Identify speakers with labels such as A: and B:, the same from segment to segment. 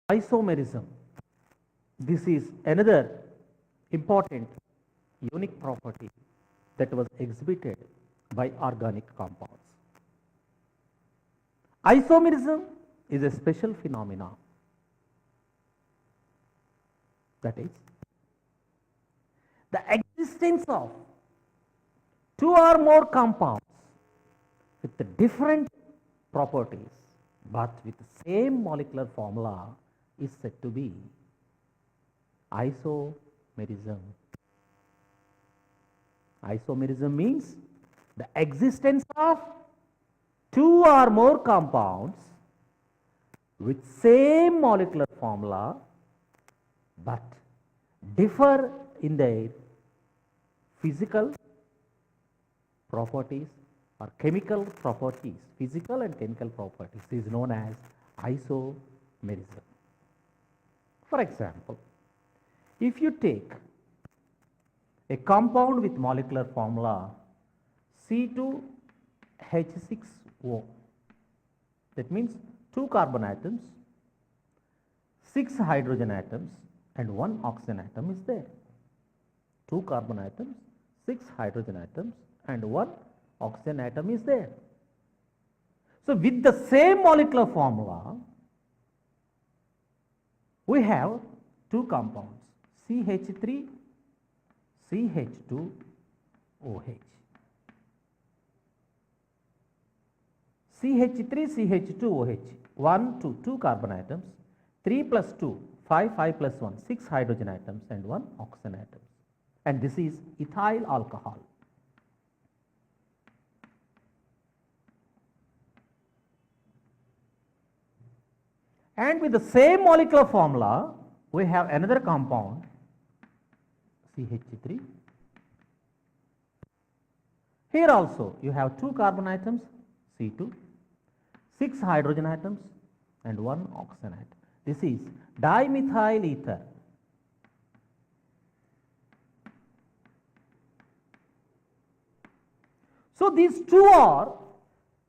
A: Isomerism. This is another important unique property that was exhibited by organic compounds. Isomerism is a special phenomenon. That is, the existence of two or more compounds with the different properties but with the same molecular formula is said to be isomerism. Isomerism means the existence of two or more compounds with same molecular formula but differ in their physical properties or chemical properties. Physical and chemical properties is known as isomerism. For example, if you take a compound with molecular formula C2H6O, that means 2 carbon atoms, 6 hydrogen atoms and 1 oxygen atom is there. 2 carbon atoms, 6 hydrogen atoms and 1 oxygen atom is there. So, with the same molecular formula, we have 2 compounds CH3, CH2, OH. CH3, CH2, OH, 1, 2, 2 carbon atoms, 3 plus 2, 5, 5 plus 1, 6 hydrogen atoms and 1 oxygen atom. And this is ethyl alcohol. And with the same molecular formula, we have another compound CH3. Here also you have 2 carbon atoms C2, 6 hydrogen atoms and 1 oxygen atom. This is dimethyl ether. So, these two are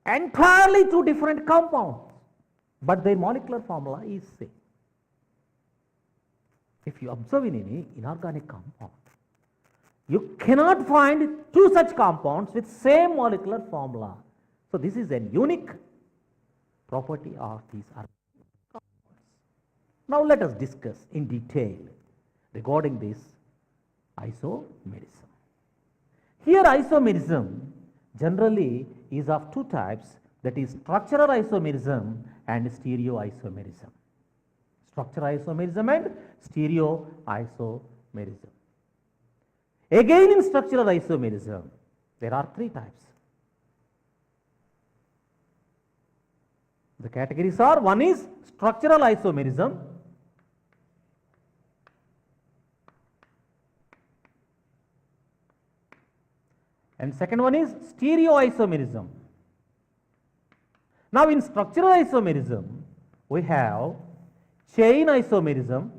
A: entirely 2 different compounds, but their molecular formula is same. If you observe in any inorganic compound, you cannot find 2 such compounds with same molecular formula. So, this is a unique property of these organic compounds. Now, let us discuss in detail regarding this isomerism. Here isomerism generally is of 2 types, that is structural isomerism and stereoisomerism. Structural isomerism and stereoisomerism. Again in structural isomerism, there are 3 types. The categories are, one is structural isomerism, and second one is stereoisomerism. Now, in structural isomerism, we have chain isomerism,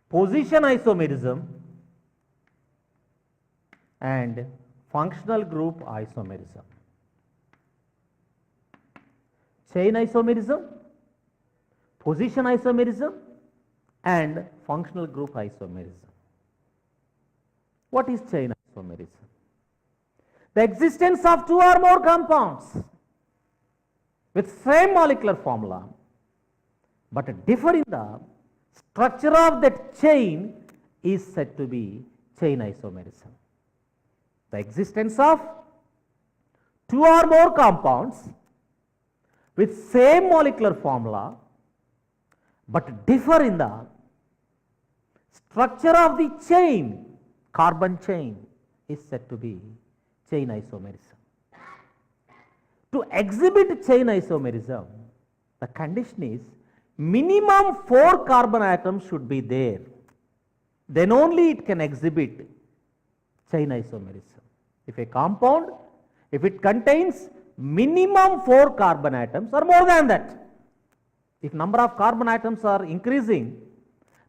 A: position isomerism, and functional group isomerism. Chain isomerism, position isomerism, and functional group isomerism. What is chain isomerism? The existence of 2 or more compounds with same molecular formula, but differ in the structure of that chain is said to be chain isomerism. The existence of 2 or more compounds with same molecular formula, but differ in the structure of the chain, carbon chain, is said to be chain isomerism. To exhibit chain isomerism, the condition is minimum 4 carbon atoms should be there. Then only it can exhibit chain isomerism. If a compound, if it contains minimum 4 carbon atoms or more than that, if number of carbon atoms are increasing,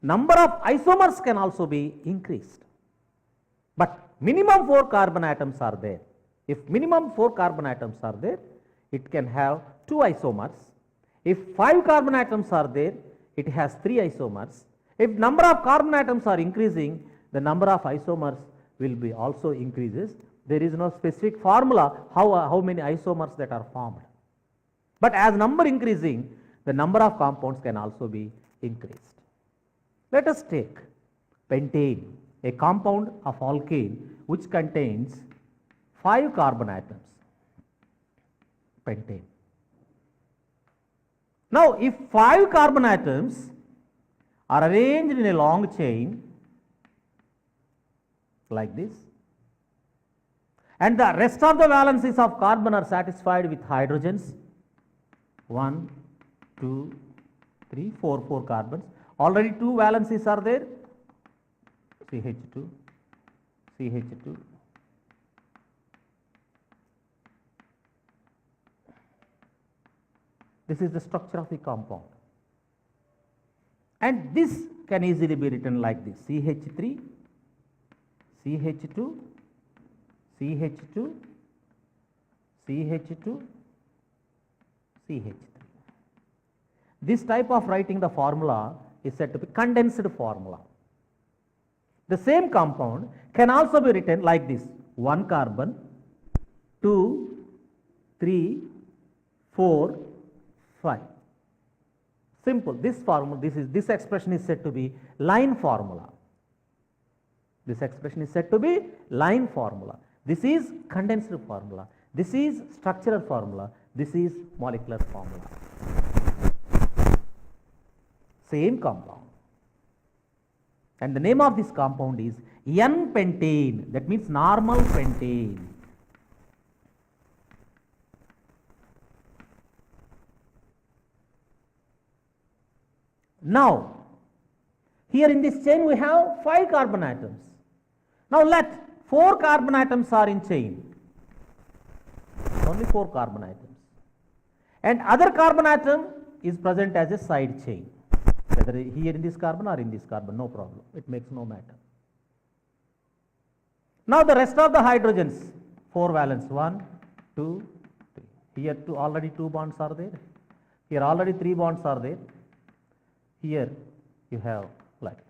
A: number of isomers can also be increased. But minimum 4 carbon atoms are there. If minimum 4 carbon atoms are there, it can have 2 isomers. If 5 carbon atoms are there, it has 3 isomers. If number of carbon atoms are increasing, the number of isomers will be also increases. There is no specific formula how many isomers that are formed. But as number increasing, the number of compounds can also be increased. Let us take pentane, a compound of alkane which contains 5 carbon atoms. Pentane. Now, if 5 carbon atoms are arranged in a long chain like this, and the rest of the valencies of carbon are satisfied with hydrogens, 1, 2, 3, 4 carbons. Already 2 valencies are there, CH2, CH2. This is the structure of the compound. And this can easily be written like this: CH3, CH2, CH2, CH2, CH3. This type of writing the formula is said to be condensed formula. The same compound can also be written like this: 1 carbon, 2, 3, 4, 5. Simple. This formula, this expression is said to be line formula. This expression is said to be line formula. This is condensed formula. This is structural formula. This is molecular formula. Same compound. And the name of this compound is N-pentane. That means normal pentane. Now, here in this chain we have 5 carbon atoms. Now let 4 carbon atoms are in chain. Only 4 carbon atoms. And other carbon atom is present as a side chain. Whether here in this carbon or in this carbon, no problem. It makes no matter. Now the rest of the hydrogens, 4 valence, 1, 2, 3. Here already 2 bonds are there. Here already 3 bonds are there. Here you have like this.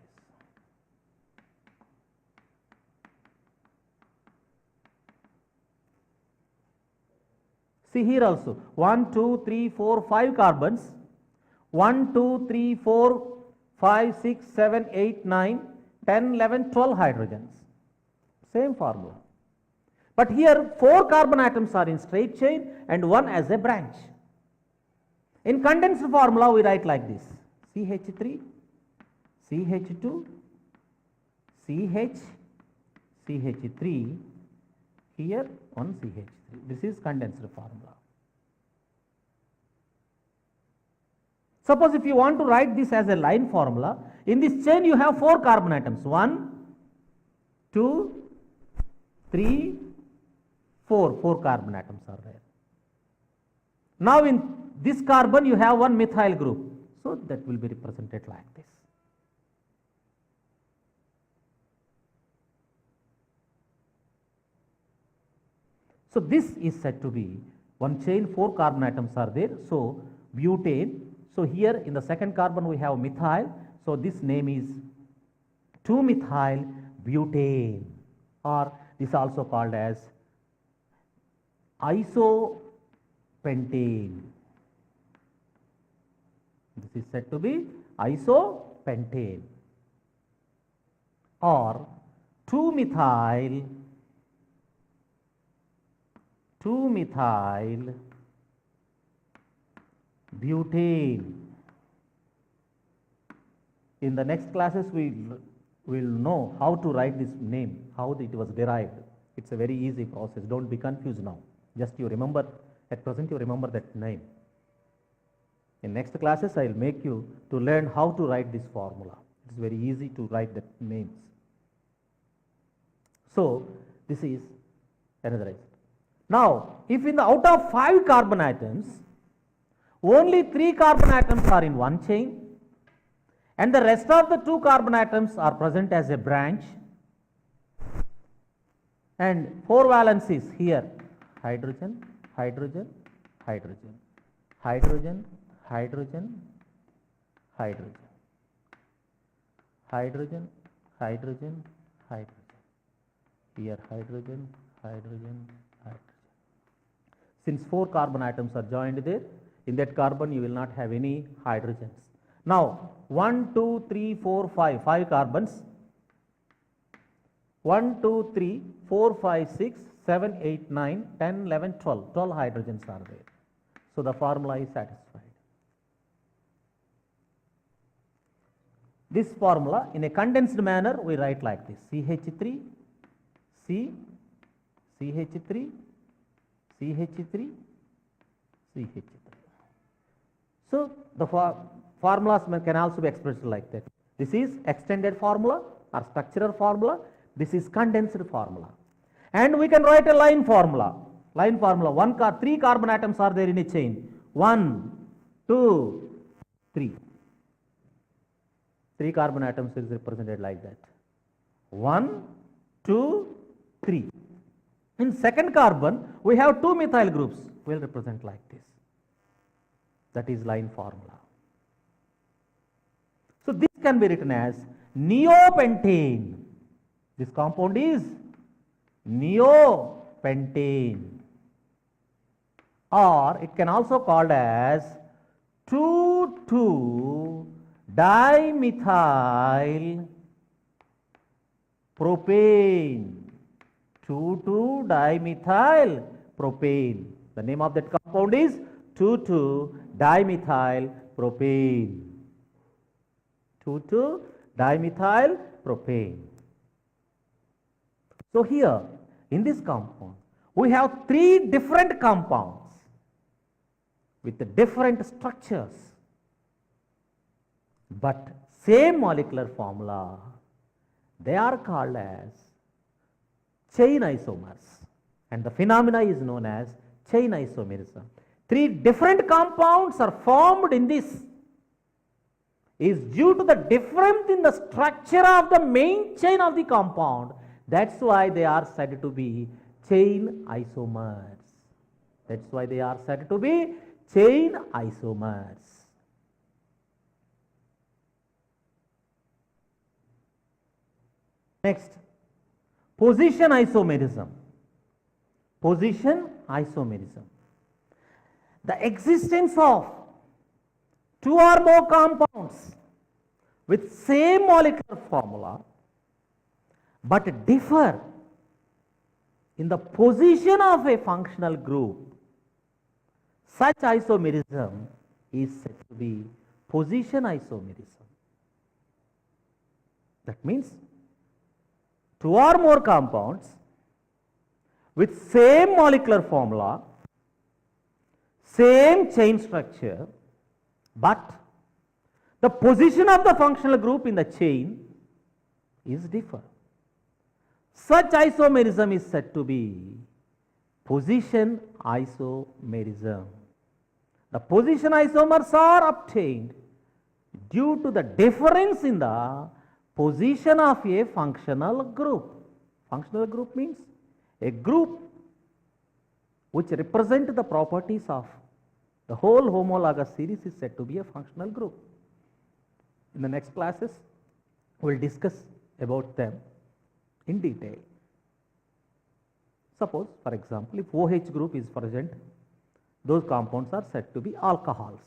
A: See here also 1, 2, 3, 4, 5 carbons. 1, 2, 3, 4, 5, 6, 7, 8, 9, 10, 11, 12 hydrogens. Same formula. But here 4 carbon atoms are in straight chain and 1 as a branch. In condensed formula we write like this: CH3, CH2, CH, CH3, here 1 CH3. This is condensed formula. Suppose if you want to write this as a line formula, in this chain you have 4 carbon atoms: 1, 2, 3, 4. 4 carbon atoms are there. Now in this carbon you have 1 methyl group. So that will be represented like this. So this is said to be one chain, 4 carbon atoms are there. So butane. So here in the second carbon we have methyl. So this name is 2-methyl butane, or this is also called as isopentane. This is said to be isopentane, or 2-methyl butane. In the next classes we will know how to write this name, how it was derived. It's a very easy process. Don't be confused now. Just you remember, at present you remember that name. In next classes I will make you to learn how to write this formula. It's very easy to write the names. So this is another example. Now if in the out of 5 carbon atoms, only 3 carbon atoms are in one chain and the rest of the 2 carbon atoms are present as a branch, and 4 valencies here: hydrogen, hydrogen, hydrogen, hydrogen, hydrogen, hydrogen, hydrogen, hydrogen, hydrogen. Here hydrogen, hydrogen, hydrogen. Since 4 carbon atoms are joined there, in that carbon you will not have any hydrogens. Now 1, 2, 3, 4, 5, 5 carbons. 1, 2, 3, 4, 5, 6, 7, 8, 9, 10, 11, 12. 12 hydrogens are there. So the formula is satisfied. This formula in a condensed manner we write like this: CH3, C, CH3, CH3, CH3. So the formulas can also be expressed like that. This is extended formula or structural formula. This is condensed formula. And we can write a line formula. Line formula, 3 carbon atoms are there in a chain. 1, 2, 3. 3 carbon atoms is represented like that. 1, 2, 3. In second carbon, we have 2 methyl groups. We will represent like this. That is line formula. So this can be written as neopentane. This compound is neopentane. Or it can also called as 2,2-dimethyl propane. 2,2-dimethyl propane. The name of that compound is 2,2-dimethyl propane. 2,2-dimethyl propane. So here in this compound we have 3 different compounds with different structures, but same molecular formula. They are called as chain isomers, and the phenomena is known as chain isomerism. 3 different compounds are formed in this is due to the difference in the structure of the main chain of the compound. That's why they are said to be chain isomers. That's why they are said to be chain isomers. Next, position isomerism. Position isomerism. The existence of 2 or more compounds with same molecular formula but differ in the position of a functional group. Such isomerism is said to be position isomerism. That means 2 or more compounds with same molecular formula, same chain structure, but the position of the functional group in the chain is different. Such isomerism is said to be position isomerism. The position isomers are obtained due to the difference in the position of a functional group. Functional group means a group which represent the properties of the whole homologous series is said to be a functional group. In the next classes, we will discuss about them in detail. Suppose, for example, if OH group is present, those compounds are said to be alcohols.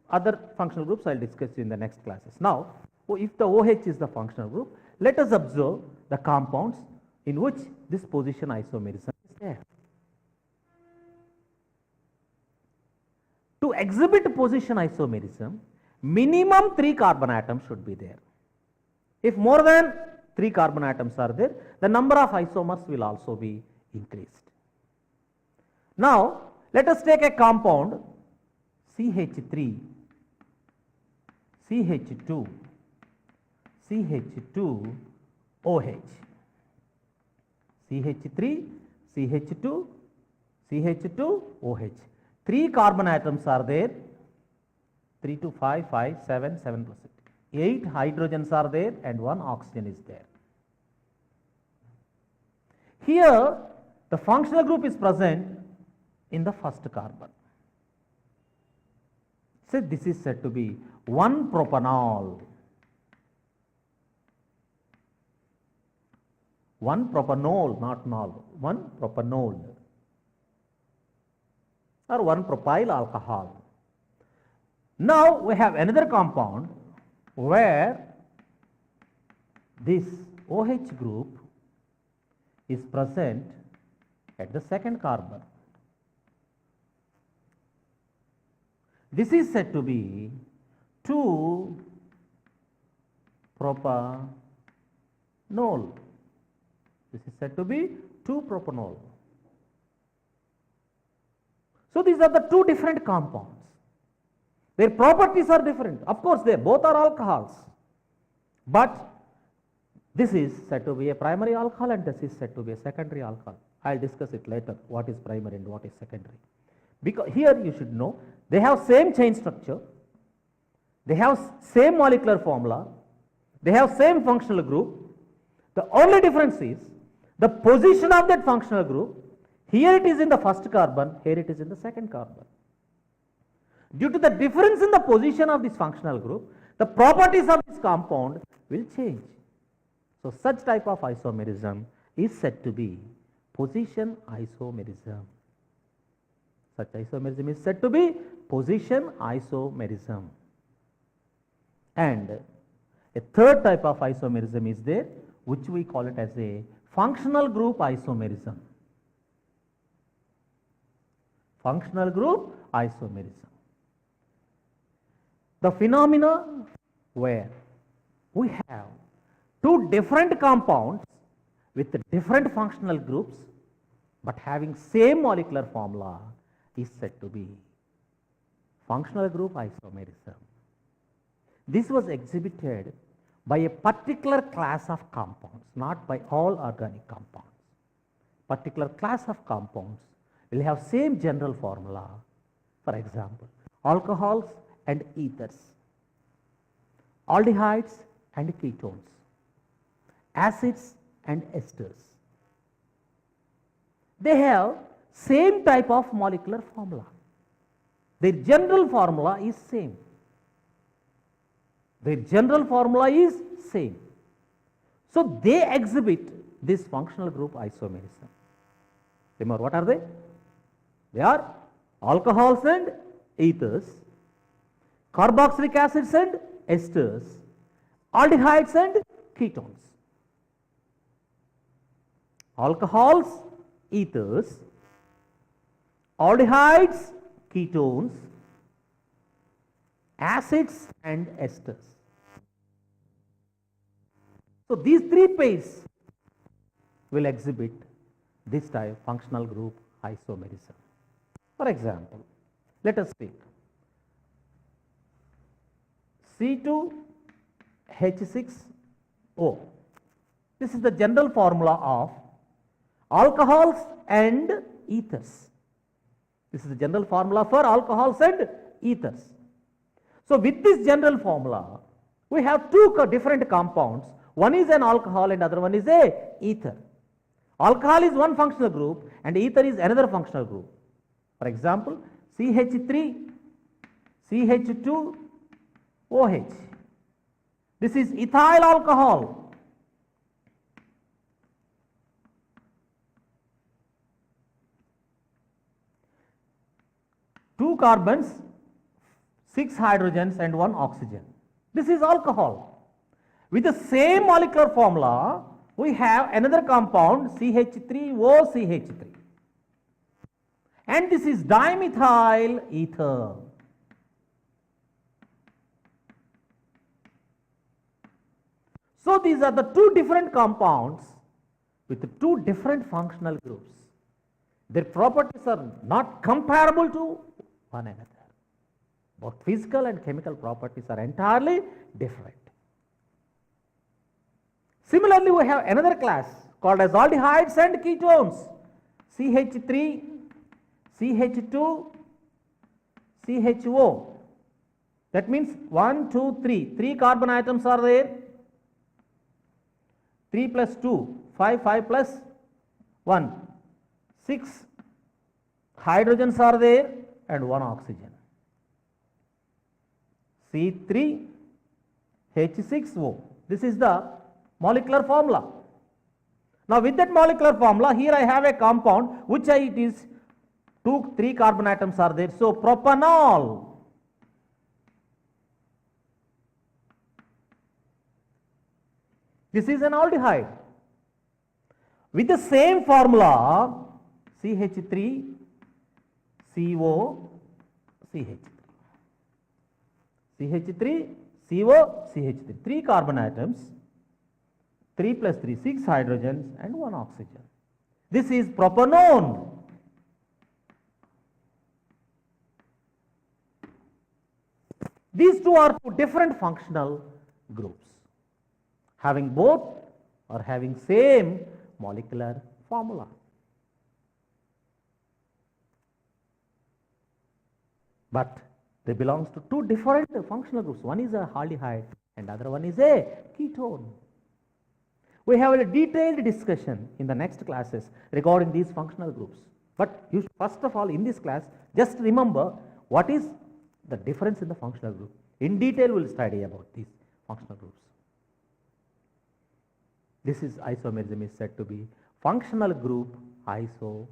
A: Other functional groups I will discuss in the next classes. Now, if the OH is the functional group, let us observe the compounds in which this position isomerism is there. To exhibit position isomerism, minimum 3 carbon atoms should be there. If more than 3 carbon atoms are there, the number of isomers will also be increased. Now, let us take a compound CH3, CH2, CH2, OH. CH3, CH2, CH2, OH. 3 carbon atoms are there, 3 to 5, 5, 7, 7 plus 8 hydrogens are there and 1 oxygen is there. Here the functional group is present in the first carbon. So this is said to be 1 propanol. 1 propanol, not nol, 1 propanol or 1 propyl alcohol. Now we have another compound where this OH group is present at the second carbon. This is said to be 2 propanol. This is said to be 2 propanol. So these are the two different compounds. Their properties are different. Of course, they both are alcohols. But this is said to be a primary alcohol and this is said to be a secondary alcohol. I will discuss it later, what is primary and what is secondary. Because here you should know, they have same chain structure, they have same molecular formula, they have same functional group. The only difference is the position of that functional group. Here it is in the first carbon, here it is in the second carbon. Due to the difference in the position of this functional group, the properties of this compound will change. So such type of isomerism is said to be position isomerism. Such isomerism is said to be position isomerism. And a third type of isomerism is there, which we call it as a functional group isomerism. Functional group isomerism. The phenomena where we have two different compounds with different functional groups but having same molecular formula is said to be functional group isomerism. This was exhibited by a particular class of compounds, not by all organic compounds. Particular class of compounds will have same general formula. For example, alcohols and ethers, aldehydes and ketones, acids and esters. They have same type of molecular formula. Their general formula is same. Their general formula is same. So they exhibit this functional group isomerism. Remember, what are they? They are alcohols and ethers, carboxylic acids and esters, aldehydes and ketones. Alcohols, ethers, aldehydes, ketones, acids and esters. So these three pairs will exhibit this type functional group isomerism. For example, let us take C2H6O. This is the general formula of alcohols and ethers. This is the general formula for alcohols and ethers. So with this general formula, we have two different compounds. One is an alcohol and other one is a ether. Alcohol is one functional group and ether is another functional group. For example, CH3, CH2, OH. This is ethyl alcohol. Two carbons, 6 hydrogens and 1 oxygen. This is alcohol. With the same molecular formula, we have another compound CH3OCH3. And this is dimethyl ether. So these are the two different compounds with two different functional groups. Their properties are not comparable to one another. Both physical and chemical properties are entirely different. Similarly, we have another class called as aldehydes and ketones. CH3, CH2, CHO. That means 1, 2, 3. 3 carbon atoms are there. 3 plus 2, 5, 5 plus 1, 6 hydrogens are there and 1 oxygen. C3H6O. This is the molecular formula. Now with that molecular formula, here I have a compound which it is 3 carbon atoms are there. So propanol. This is an aldehyde. With the same formula, CH3, CO, CH3. CH3, CO, CH3. 3 carbon atoms, 3 plus 3, 6 hydrogens and 1 oxygen. This is propanone. These two are two different functional groups, having both or having same molecular formula. But they belongs to two different functional groups. One is a aldehyde and other one is a ketone. We have a detailed discussion in the next classes regarding these functional groups. But you first of all in this class just remember what is the difference in the functional group. In detail we will study about these functional groups. This is isomerism is said to be functional group isomerism.